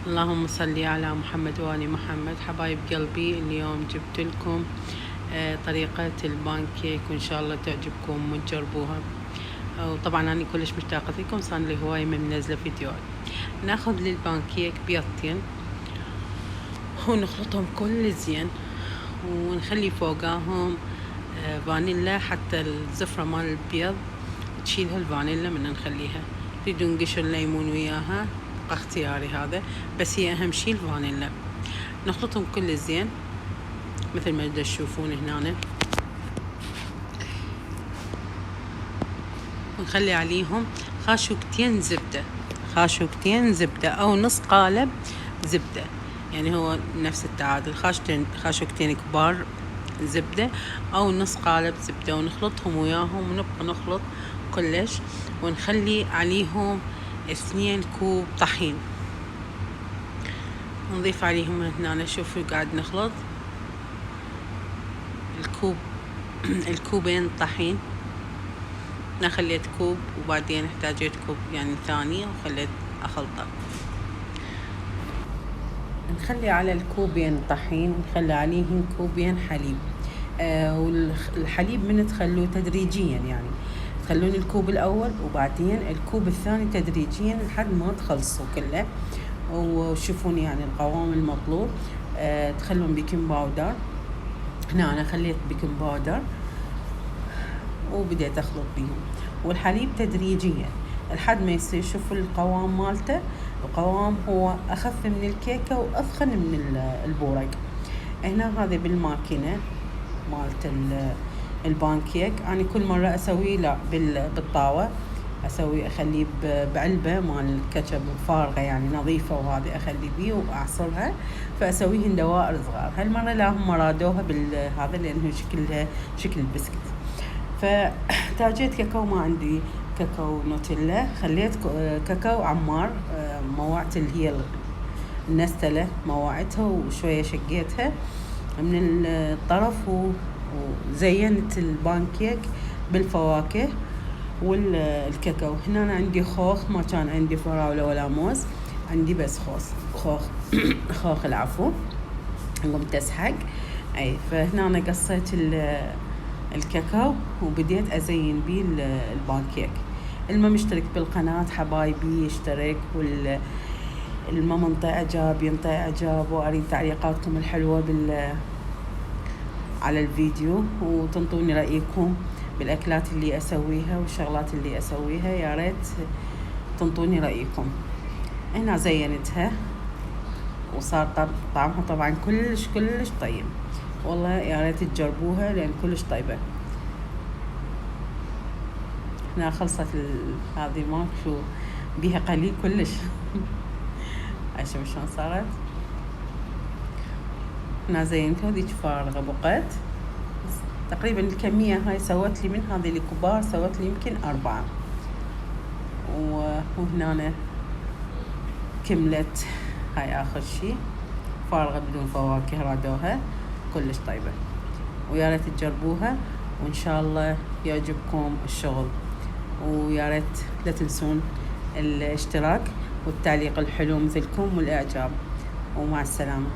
اللهم صل على محمد وآل محمد. حبايب قلبي، اليوم جبت لكم طريقة البانكيك، وإن شاء الله تعجبكم وتجربوها. وطبعا أنا كلش مشتاقة لكم، صار لي هواية من منزلة فيديوهات. ناخذ للبانكيك بيضتين ونخلطهم كل زين، ونخلي فوقاهم فانيلا حتى الزفرة مال البيض تشيلها الفانيلا من نخليها. تريدون قشر ليمون وياها اختياري هذا، بس هي أهم شي الفانيلا. نخلطهم كل زين مثل ما تشوفون هنا، ونخلي عليهم خاشوقتين زبدة أو نص قالب زبدة، يعني هو نفس التعادل، خاشوقتين كبار زبدة أو نص قالب زبدة، ونخلطهم وياهم ونبقى نخلط كلش، ونخلي عليهم 2 كوب طحين، ونضيف عليهم هنا. شوفوا قاعد نخلط الكوبين طحين. أنا خليت كوب وبعدين احتاجت كوب يعني ثاني وخليت أخلطه. نخلي على الكوبين طحين نخلي عليهم كوبين حليب. والحليب من تخلوه تدريجيا، يعني تخلون الكوب الأول وبعدين الكوب الثاني تدريجيا لحد ما تخلصوا كله. وشوفون يعني القوام المطلوب. تخلون بيكنج باودر. هنا أنا خليت بيكنج باودر وبديت أخلط بيهم، والحليب تدريجيا لحد ما يصير. شوفوا القوام مالته، القوام هو أخف من الكيكة وأثخن من البورق. هنا هذه بالماكينة مالت البانكيك. أنا كل مرة أسويه لا بالطاوة، أخليه بعلبة مال كاتشب فارغة يعني نظيفة، وهذه أخلي بيه وأعصرها، فأسويهن دوائر صغار. هالمرة لا هم رادوها بالهذا لأنه شكلها شكل البسكت. فتاجيت كاكاو، ما عندي كاكاو نوتيلا، خليت كاكاو عمار، موعت اللي هي النستلة، موعتها وشوية شقيتها من الطرف، وزينت البانكيك بالفواكه والكاكاو. هنا أنا عندي خوخ، ما كان عندي فراولة ولا موز، عندي بس خوخ العفو، قمت أسحق. فهنا أنا قصيت الكاكاو وبديت أزين بيه البانكيك. الما مشترك بالقناة حبايبي يشترك، والما منطي إعجاب ينطي إعجاب، وأريد تعليقاتكم الحلوة على الفيديو، وتنطوني رأيكم بالأكلات اللي أسويها والشغلات اللي أسويها. يا ريت تنطوني رأيكم. هنا زينتها وصار طعمها طبعا كلش طيب، والله يا ريت تجربوها لأن كلش طيبة. هنا خلصت هذه ما شو بيها قليل كلش. شوف شلون صارت. هنا زينتها، هذيك فارغة بقت تقريبا الكمية هاي سوت لي من هذه الكبار سوت لي يمكن 4. وهنا كملت هاي آخر شي فارغة بدون فواكه، رادوها كلش طيبة، ويا ريت تجربوها، وإن شاء الله يعجبكم الشغل. ويا ريت لا تنسون الاشتراك والتعليق الحلو مثلكم والإعجاب. ومع السلامة.